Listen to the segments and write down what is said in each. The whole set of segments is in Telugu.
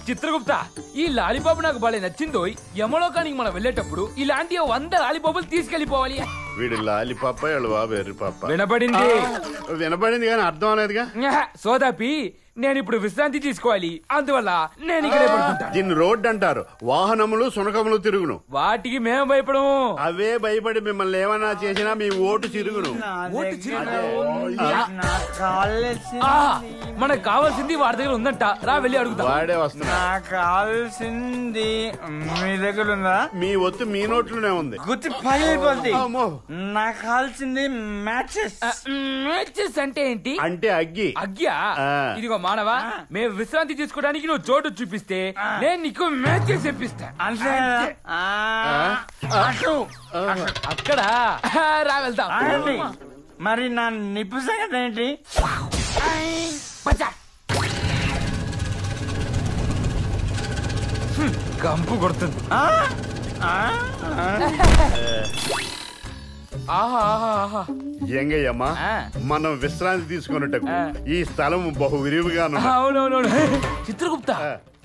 చిత్రగుప్త ఈ లాలీపాప్ నాకు బాగా నచ్చిందో. యమలోకానికి మనం వెళ్ళేటప్పుడు ఇలాంటి 100 లాలీపాపులు తీసుకెళ్లిపోవాలి. వీడు లాలీపాప వాళ్ళు బాబు ఎర్రిపాప. వినపడింది కానీ అర్థం అనేదిగా. సోదాపి నేను ఇప్పుడు విశ్రాంతి తీసుకోవాలి, అందువల్ల నేను ఇక్కడే పడుకుంటా. దీన్ని రోడ్డు అంటారు. వాహనములు సునకములు తిరుగును. వాటికి మేము భయపడము. అవే భయపడి మిమ్మల్ని ఏమన్నా చేసినా మీ ఓటు చిరుగును. మనకు కావాల్సింది వాడి దగ్గర ఉందంట. రా వెళ్ళి అడుగుతా. వాడే వస్తున్నా. కావాల్సింది మీ దగ్గర ఉందా? మీ ఒత్తు మీ నోట్లోనే ఉంది. గుర్తు పగిలిపోద్ది. నాకు కావాల్సింది మ్యాచెస్. మ్యాచెస్ అంటే ఏంటి? అంటే అగ్గి. అగ్గియా? ఇదిగో మానవా, మేము విశ్రాంతి తీసుకోవడానికి నువ్వు చోటు చూపిస్తే నేను నీకు మ్యాచెస్ చెప్పిస్తా. అక్కడ రా వెళ్తాం. మరి నా నిప్పు సంగతి ఏంటి? కంపు కొడుతుంది. ఎంగయ్యమ్మా, మనం విశ్రాంతి తీసుకున్నట్టు ఈ స్థలం బహు విరివిగా. అవునవునవును. చిత్రగుప్త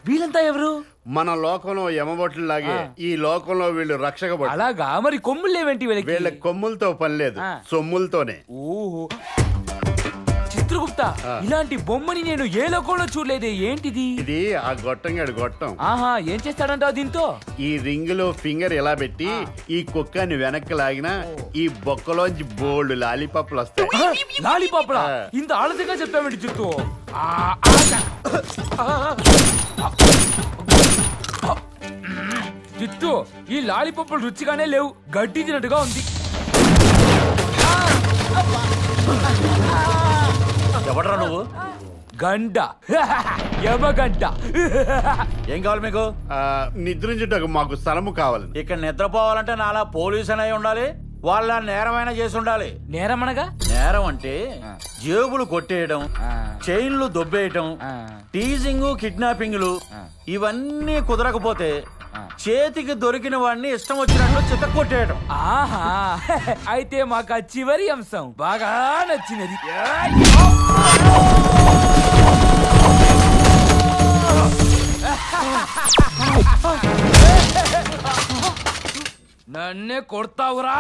వీళ్ళంతా ఎవరు? మన లోకంలో యమబొట్లు లాగే ఈ లోకంలో వీళ్ళు రక్షక భటులు. అలాగా? మరి కొమ్ములు లేవేంటి వీళ్ళకి? వీళ్ళ కొమ్ములతో పని లేదు, సొమ్ములతోనే. ఓహో చిత్రగుప్త, ఇలాంటి బొమ్మని నేను ఏ లోకంలో చూడలేదే. ఏంటిది? ఇది ఆ గొట్టంగాడు గొట్టం. ఆహా, ఏం చేస్తాడంటావు దీంతో? ఈ రింగ్ లో ఫింగర్ ఎలా పెట్టి ఈ కుక్కని వెనక్కి లాగినా ఈ బొక్కలోంచి బోల్డ్ లాలీపాప్లు వస్తాయి. లాలీపాప్లా? ఇంత ఆలస్యంగా చెప్పామండి చిత్తు. చిత్తు, ఈ లాలీపాప్లు రుచిగానే లేవు, గడ్డి తినట్టుగా ఉంది. ఎవడరా నువ్వు? గంట. యమగంట. ఏం కావాలి మీకు? నిద్రించుటకు మాకు స్థలము కావాలి. ఇక్కడ నిద్రపోవాలంటే నాలా పోలీసు అయి ఉండాలి, వాళ్ళ నేరమైనా చేసి ఉండాలి. నేరం అనగా? నేరం అంటే జేబులు కొట్టేయడం, చైన్లు దొబ్బేయటం, టీజింగ్, కిడ్నాపింగ్లు. ఇవన్నీ కుదరకపోతే చేతికి దొరికిన వాడిని ఇష్టం వచ్చినట్లు చిత్త కొట్టేయడం. ఆహా, అయితే మాకు ఆ చివరి అంశం బాగా నచ్చినది. నన్నే కొడతావురా?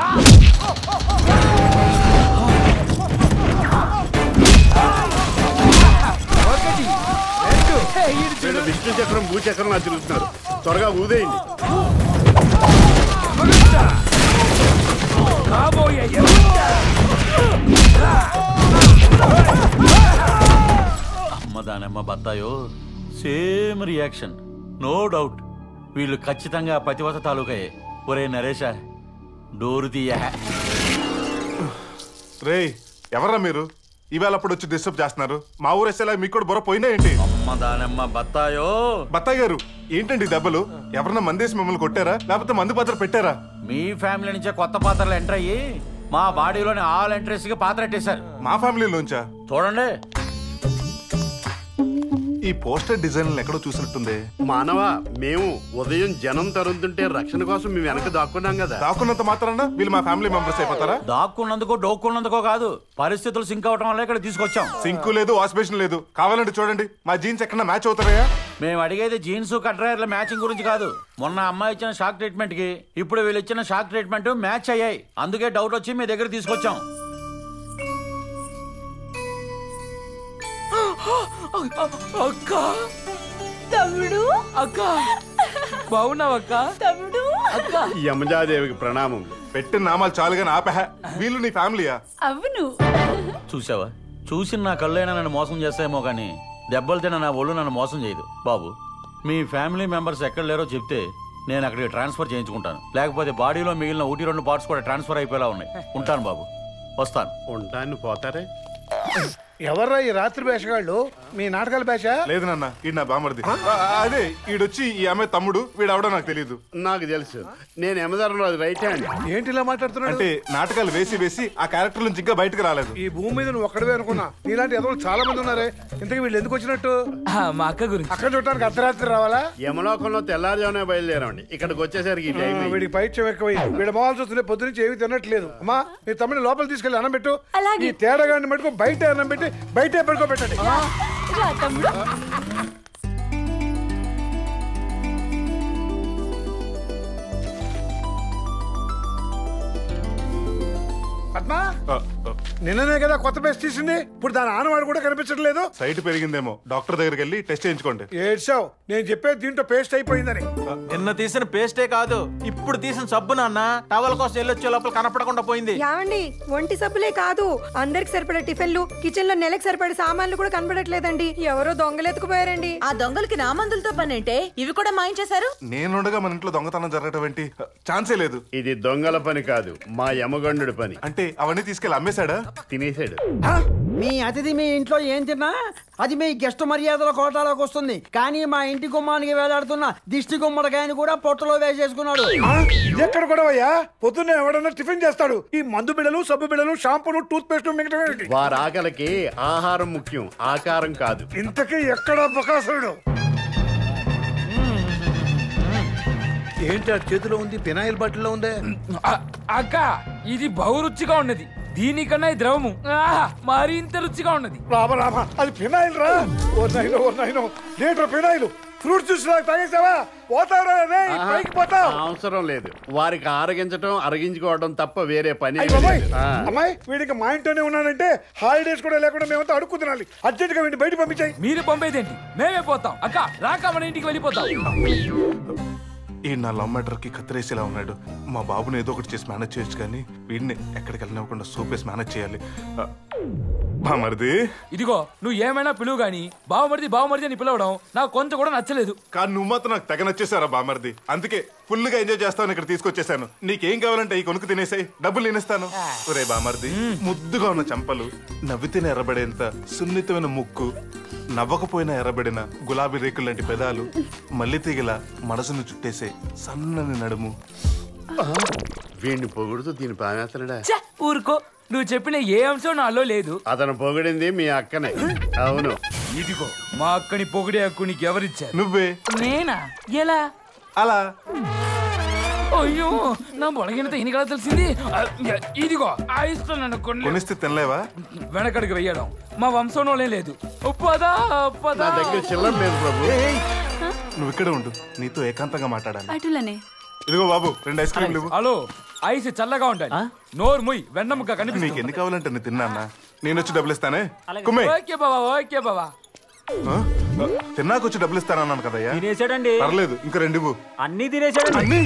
విష్ణు చక్రం భూచక్రం నా తిరుగుతున్నారు. త్వరగా ఊదేయండి. అమ్మదానమ్మ బత్తాయో, సేమ్ రియాక్షన్, నో డౌట్. వీళ్ళు ఖచ్చితంగా పతివత తాలూకాయే. ఒరే నరేష, డోరు తీయ. రే, ఎవర్రా మీరు? ఈవేళ అప్పుడు వచ్చి డిస్టర్బ్ చేస్తున్నారు. మా ఊరు వేసేలా మీకు కూడా బుర్ర పోయినా ఏంటి? అమ్మదానమ్మ బత్తాయో. బత్తాయి గారు, ఏంటండి దెబ్బలు? ఎవరన్నా మందేసి మిమ్మల్ని కొట్టారా, లేకపోతే మందు పాత్ర పెట్టారా? మీ ఫ్యామిలీ నుంచే కొత్త పాత్రలు ఎంటర్ అయ్యి మా బాడీలోని ఆల్ ఎంట్రీస్ కి పాత్ర పెట్టేశారు. మా ఫ్యామిలీలోంచా? చూడండి, ఈ పోస్టర్ డిజైన్ ఎక్కడో చూసినట్టుంది. మానవా, మేము ఉదయం జనం తరుతుంటే రక్షణ కోసం మేము వెనక దాక్కున్నాం కదా. దాక్కున్నంత మాత్రాన వీళ్ళు మా ఫ్యామిలీ మెంబర్స్ అయిపోతారా? దాక్కున్నందుకో డోక్కున్నందుకో కాదు, పరిస్థితులు సింక్ అవటం వల్ల ఇక్కడ తీసుకొచ్చాం. సింకు లేదు, వాష్ బేసిన్ లేదు. కావాలంటే చూడండి, మా జీన్స్ ఎక్కడ మ్యాచ్ అవుతారా? మేము అడిగేది జీన్స్ కట్రైర్ల మ్యాచింగ్ గురించి కాదు. మొన్న అమ్మాయి ఇచ్చిన షాక్ ట్రీట్మెంట్ కి ఇప్పుడు వీళ్ళు ఇచ్చిన షాక్ ట్రీట్మెంట్ మ్యాచ్ అయ్యాయి. అందుకే డౌట్ వచ్చి మీ దగ్గర తీసుకొచ్చాం. అక్క, తమ్ముడు, అక్క బాగున్నావక్క? తమ్ముడు, అక్క. యమజాదేవికి ప్రణామం. పెట్టిన నామాలు చాలుగాని ఆపహ. వీళ్ళు నీ ఫ్యామిలీయా? అవును. చూసావా, చూసిన నా కళ్ళైనా నన్ను మోసం చేస్తాయేమో కానీ దెబ్బలు తిన్న నా ఒళ్ళు నన్ను మోసం చేయదు. బాబు, మీ ఫ్యామిలీ మెంబర్స్ ఎక్కడ లేరో చెప్తే నేను అక్కడికి ట్రాన్స్ఫర్ చేయించుకుంటాను. లేకపోతే బాడీలో మిగిలిన 1-2 పార్ట్స్ కూడా ట్రాన్స్ఫర్ అయిపోయేలా ఉన్నాయి. ఉంటాను బాబు, వస్తాను. ఉంటాను, పోతారే. ఎవర్రా ఈ రాత్రి వేషగాళ్ళు? మీ నాటకాల భాష? లేదు నాన్న, ఈ నా బామర్ది. అదే ఈడొచ్చి ఈ అమ్మాయి తమ్ముడు, వీడవడో నాకు తెలియదు. నాకు తెలుసు, నేను యమధర్మరాజు రైట్ హ్యాండ్. ఏంటి ఇలా మాట్లాడుతున్నాడు? అంటే నాటకాలు వేసి వేసి ఆ క్యారెక్టర్ నుంచి ఇంకా బయటకు రాలేదు. ఈ భూమి మీద నువ్వు ఒక్కడవే అనుకున్నా, నీలాంటి ఎదవలు చాలా మంది ఉన్నారే. ఇంతకీ వీళ్ళు ఎందుకు వచ్చినట్టు? మా అక్క గురించి. అక్కడ చూడటానికి అర్ధరాత్రి రావాలా? యమలోకంలో తెల్లారుజామునే బయలుదేరండి. ఇక్కడికి వచ్చేసరికి వీడికి పైత్యం ఎక్కువైంది. వీడి మొహాలు చూస్తుంటే పొద్దునుంచి ఏమీ తినట్లేదు. అమ్మా, మీ తమ్ముడిని లోపల తీసుకెళ్ళి అన్నం పెట్టు. ఈ తేడాగాన్ని మటుకు బయట అన్నం పెట్టి బయటే పడుకోబెట్టండి. పద్మా ఆ, ఆ, నిన్ననే కదా కొత్త పేస్ట్ తీసింది, ఇప్పుడు దాని ఆనవాడు కూడా కనిపించట్లేదు. సైట్ పెరిగిందేమో, డాక్టర్ దగ్గరికి వెళ్ళి టెస్ట్ చేయించుకోండి. ఏడ్చావు, నేను చెప్పేది దీంట్లో పేస్ట్ అయిపోయిందని. నిన్న తీసిన పేస్టే కాదు, ఇప్పుడు తీసిన సబ్బు నాన్న టవల్ కోసం వెళ్ళొచ్చే లోపల కనపడకుండా పోయింది. యావండి, ఒంటి సబ్బులే కాదు అందరికి సరిపడే టిఫిన్లు, కిచెన్ లో నెలకు సరిపడే సామాన్లు కూడా కనపడట్లేదండి. ఎవరో దొంగలెత్తుకుపోయారండి. ఆ దొంగలకి నా మందులతో పనేంటే? ఇవి కూడా మాయించేశారు. నేనుండగా మన ఇంట్లో దొంగతనం జరగటం ఏంటి? ఛాన్సే లేదు. ఇది దొంగల పని కాదు, మా యమగండు పని. అంటే అవన్నీ తీసుకెళ్ళి అమ్మేశాడా? తినేసాడు. మీ అతిథి మీ ఇంట్లో ఏం తిన్నా అది మీ గెస్ట్ మర్యాదల కోటాలోకి వస్తుంది. కానీ మా ఇంటి గుమ్మానికి వేలాడుతున్న దిష్టి గుమ్మడికాయని కూడా పొట్టలో వేసేసుకున్నాడు. ఎక్కడ కూడా అయ్యా, పొద్దున్నే ఎవడన్నా టిఫిన్ చేస్తాడు, ఈ మందు బిళ్ళలు, సబ్బు బిళ్ళలు, షాంపూలు, టూత్ పేస్ట్ మిగతా వారి ఆకలికి ఆహారం ముఖ్యం, ఆకారం కాదు. ఇంతకీ ఎక్కడ బకాసుడు? ఏంటి ఆ చేతిలో ఉంది? ఫినాయిల్ బాటిల్లో ఉందే. అక్క ఇది బహు రుచిగా ఉన్నది, దీనికన్నా ఈ ద్రవము మరింత రుచిగా ఉన్నది. రామా రామా, అది ఫినాయిల్ రా. ఓ నైనో లీటర్ ఫినాయిల్. ఫ్రూట్ జ్యూస్ తాగేసావా? పోతావురా రే, పైకి పోతావు. అవసరం లేదు, వారికి ఆరగించడం అరగించుకోవడం తప్ప వేరే పని అమ్మాయి వీడికి మా ఇంట్లోనే ఉన్నాడంటే హాలిడేస్ కూడా లేకుండా మేమంతా అడుక్కు తినాలి. అర్జెంట్ గా వీడిని బయట పంపించాయి. మీరు పంపేదేంటి? మేమే పోతాం. అక్క రాక మన ఇంటికి వెళ్ళిపోతాం. ఈ నా లవ్ మ్యాటర్ కి కత్తిరేసేలా ఉన్నాడు. మా బాబుని ఏదో ఒకటి చేసి మేనేజ్ చేయొచ్చు, కానీ వీడిని ఎక్కడికి వెళ్ళనివ్వకుండా సూపేసి మేనేజ్ చేయాలి. బామర్ది, ఇదిగో నువ్వు ఏమైనా పిలువు గాని బావమరిది అని పిలవడం నాకు కొంచెం కూడా నచ్చలేదు. కానీ నువ్వు మాత్రం నాకు తెగ నచ్చేసారా బామర్ది. అందుకే ఫుల్ గా ఎంజాయ్ చేస్తాను ఇక్కడ తీసుకొచ్చేసాను. నీకేం కావాలంటే ఈ కొనుక్కు తినేసాయి, డబ్బులు నేనేస్తాను. ఒరే బామర్ది, ముద్దుగా ఉన్న చంపలు, నవ్వితేనే ఎర్రబడేంత సున్నితమైన ముక్కు, నవ్వకపోయినా ఎర్రబడిన గులాబీ రేకులు లాంటి పెదాలు, మల్లి తీగల మనసును చుట్టేసే సన్నని నడుము. వీడిని పొగుడుతూ దీని పానేస్తాడా? ఊరుకో, నువ్వు చెప్పిన ఏ అంశం నాలో లేదు. అతను పొగిడింది మీ అక్కనే. అవును, ఇదిగో మా అక్కని పొగిడే హక్కు నీకు ఎవరిచ్చారు? నువ్వే. నేనా? ఎలా? అలా. అయ్యో, నా బొడగినతో ఇనికలా తెలిసింది. ఇదిగో ఆ ఇస్తున్నాను, కొనిస్తే తినలేవా? వెనకడికి వెయ్యడం మా వంశంలోనే లేదు. పదా పదా. నా దగ్గర చిల్లర లేదు ప్రభు. నువ్వు ఇక్కడ ఉండు, నీతో ఏకాంతంగా మాట్లాడాలి. అటులనే. ఇదిగో బాబు, 2 ఐస్ క్రీమ్లు. హలో, ఐస్ చల్లగా ఉండాలి. నోరు ముయ్, వెన్నముక్క నీకు కనిపిస్తుంది. ఎన్ని కావాలంటే నేను తిన్నా. నేను వచ్చి డబ్బులు ఇస్తానే. కుమ్మే. ఓకే బాబా, ఓకే బాబా. తిన్నాక వచ్చి డబ్బులు ఇస్తానన్నాను కదయ్యా. తినేసాడండి. పర్లేదు, ఇంకా 2 అన్ని తినేసాడండి. అన్ని.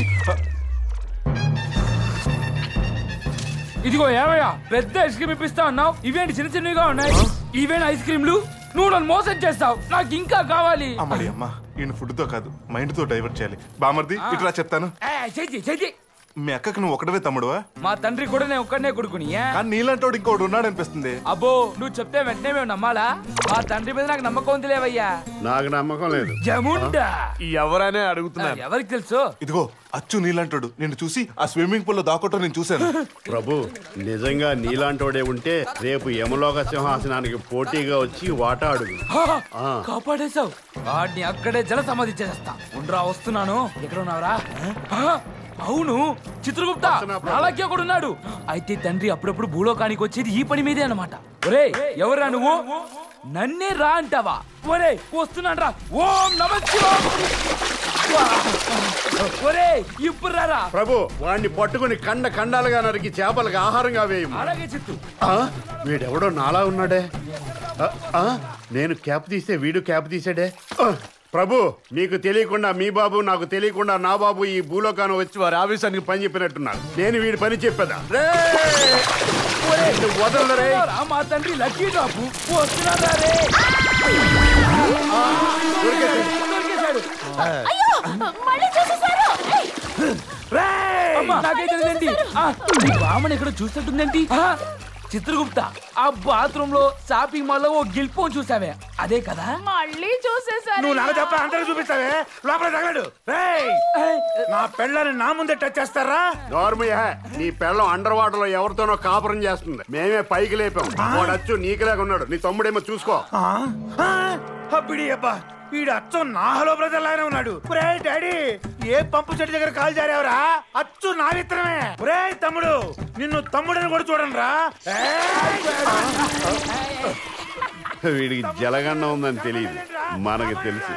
ఇదిగో ఏమయ్యా, పెద్ద ఐస్ క్రీమ్ ఇప్పిస్తా అన్నావు, ఇవేంటి చిన్న చిన్నవిగా ఉన్నాయి? ఇవేనా ఐస్ క్రీమ్లు? నువ్వు నన్ను మోసం చేస్తావు, నాకు ఇంకా కావాలి. అమ్మడి అమ్మ, ఈయన ఫుడ్ తో కాదు మైండ్ తో డైవర్ట్ చేయాలి. బామర్ది, ఇట్లా చెప్తాను. చెయ్యి. మీ అక్కకి నువ్వు ఒకటవే తమ్ముడువా? మా తండ్రి కూడా నేను ఒక్కడనే కొడుకుని. కానీ నీలాంటోడు ఇంకోటి ఉన్నాడు అనిపిస్తుంది. అబ్బో, నువ్వు చెప్తే వెంటనే మేము నమ్మాలా? మా తండ్రి మీద నాకు నమ్మకం ఉందిలేవయ్యా. నాకు నమ్మకం లేదు. జముండా ఎవరనే అడుగుతున్నారు? ఎవరికి తెలుసు? ఇదిగో అచ్చు నీలాంటోడు. నిన్ను చూసి ఆ స్విమ్మింగ్ పూల్ లో దాకోవటం నేను చూశాను. ప్రభు, నిజంగా నీలాంటోడే ఉంటే రేపు యమలోక సింహాసనానికి పోటీగా వచ్చి వాటా అడుగు. కాపాడేశావు. వాడిని అక్కడే జల సమాధి చేస్తా. ఉండ్రా, వస్తున్నాను. ఎక్కడ ఉన్నావురా? అవును, చిత్రగుప్త అలాగే ఒకడు ఉన్నాడు. అయితే తండ్రి అప్పుడప్పుడు భూలోకానికి వచ్చేది ఈ పని మీదే అన్నమాట. ఒరే, ఎవరా నువ్వు? నన్నే రా అంటావా? ఒరే, వస్తున్నాను రా. ఓం నమః శివాయ. ఒరే, ఇప్పుడు రారా. ప్రభు, వాడిని పట్టుకుని ఖండాలుగా నరికి చేపలకు ఆహారంగా వేయము. అలాగే చిత్తు. వీడెవడో నాలా ఉన్నాడే. నేను క్యాప్ తీస్తే వీడు క్యాప్ తీసాడే. ప్రభు, నీకు తెలియకుండా మీ బాబు, నాకు తెలియకుండా నా బాబు ఈ భూలోకాన్ని వచ్చి వారి ఆఫీసానికి పని చెప్పినట్టున్నారు. నేను వీడి పని చెప్పదా? వదలరే. మా తండ్రి లక్కీ డ్రాప్. వస్తున్నారా రే. దొరికేశాడు. నాకైతే తెలియదండి. బామని ఎక్కడ చూసినట్టుందేంటి? చిత్రగుప్త, ఆ బాత్రూమ్ లో షాపింగ్ మాల్ లో ఓ గిల్పోన్ చూసావే, అదే కదా? మళ్ళీ చూసేసారు. నువ్వు నాకు తప్ప అందరూ చూపిస్తావే, లోపల తగలడు. నా పెళ్ళని నా ముందే టచ్ చేస్తారా? నార్మల్, నీ పెళ్ళం అండర్ వాటర్ లో ఎవరితోనో కాపురం చేస్తుంది. మేమే పైకి లేపాం. వాడచ్చు నీకులాగా ఉన్నాడు. నీ తమ్ముడేమో చూసుకో. అబ్బిడి అబ్బా, వీడు అచ్చు నా హలో బ్రదర్ లాగానే ఉన్నాడు. డాడీ, ఏ పంపు చెట్టు దగ్గర కాల్ జారేవరా? అచ్చు నా విత్తనమే. తమ్ముడు, నిన్ను తమ్ముడని కూడా చూడండి రా. వీడికి జలగండ ఉందని తెలియదు, మనకు తెలుసు.